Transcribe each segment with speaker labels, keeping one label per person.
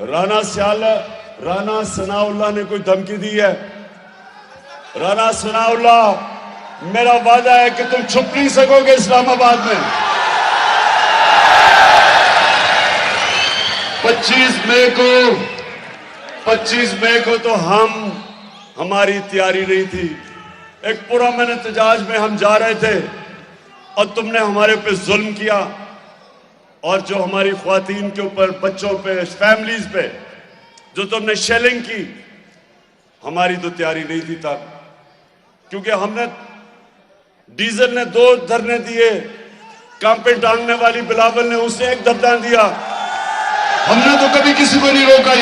Speaker 1: رانا ثناءاللہ نے کوئی دھمکی دی ہے؟ رانا ثناءاللہ، میرا وعدہ ہے کہ تم چھپ نہیں سکو گے اسلام آباد میں۔ 25 مئی کو تو ہماری تیاری نہیں تھی۔ ایک پرامن احتجاج میں ہم جا رہے تھے اور تم نے ہمارے پہ ظلم کیا، اور جو ہماری خواتین کے اوپر، بچوں پہ، فیملیز پہ جو تم نے شیلنگ کی، ہماری تو تیاری نہیں تھی تب، کیونکہ ہم نے ڈیزل نے 2 دھرنے دیے، کانپے ٹانگنے والی بلاول نے اسے 1 دھرنا دیا۔ ہم نے تو کبھی کسی کو نہیں روکا،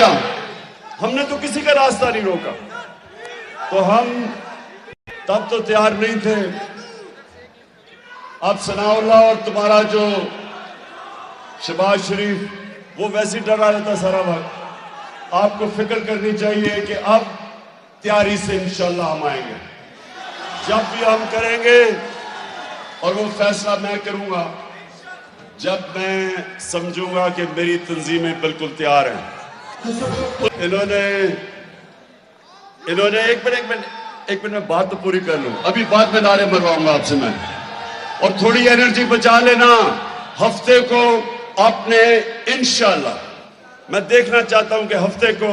Speaker 1: ہم نے تو کسی کا راستہ نہیں روکا، تو ہم تب تو تیار نہیں تھے۔ اب ثناءاللہ اور تمہارا جو شہباز شریف، وہ ویسے ڈرا رہتا سارا وقت۔ آپ کو فکر کرنی چاہیے کہ اب تیاری سے انشاءاللہ ہم آئیں گے، جب بھی ہم کریں گے، اور وہ فیصلہ میں کروں گا جب میں سمجھوں گا کہ میری تنظیمیں بالکل تیار ہیں۔ انہوں نے ایک منٹ میں بات تو پوری کر لوں، ابھی بعد میں نعرے مرواؤں گا آپ سے میں، اور تھوڑی انرجی بچا لینا۔ ہفتے کو آپ نے انشاءاللہ، میں دیکھنا چاہتا ہوں کہ ہفتے کو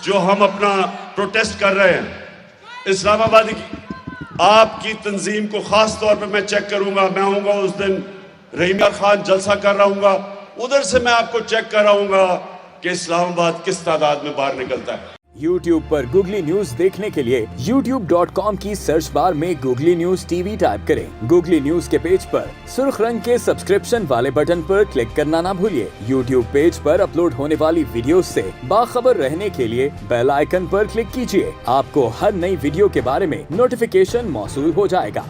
Speaker 1: جو ہم اپنا پروٹیسٹ کر رہے ہیں اسلام آبادی کی، آپ کی تنظیم کو خاص طور پہ میں چیک کروں گا۔ میں ہوں گا اس دن رحیم یار خان جلسہ کر رہا ہوں گا، ادھر سے میں آپ کو چیک کر رہا ہوں گا کہ اسلام آباد کس تعداد میں باہر نکلتا ہے۔
Speaker 2: YouTube پر گوگلی نیوز دیکھنے کے لیے youtube.com کی سرچ بار میں googly news T V type کریں۔ گوگلی نیوز کے پیج پر سرخ رنگ کے سبسکرپشن والے بٹن پر کلک کرنا نہ بھولیے۔ YouTube پیج پر اپلوڈ ہونے والی ویڈیوز سے باخبر رہنے کے لیے بیل آئیکن پر کلک کیجیے۔ آپ کو ہر نئی ویڈیو کے بارے میں نوٹیفیکیشن موصول ہو جائے گا۔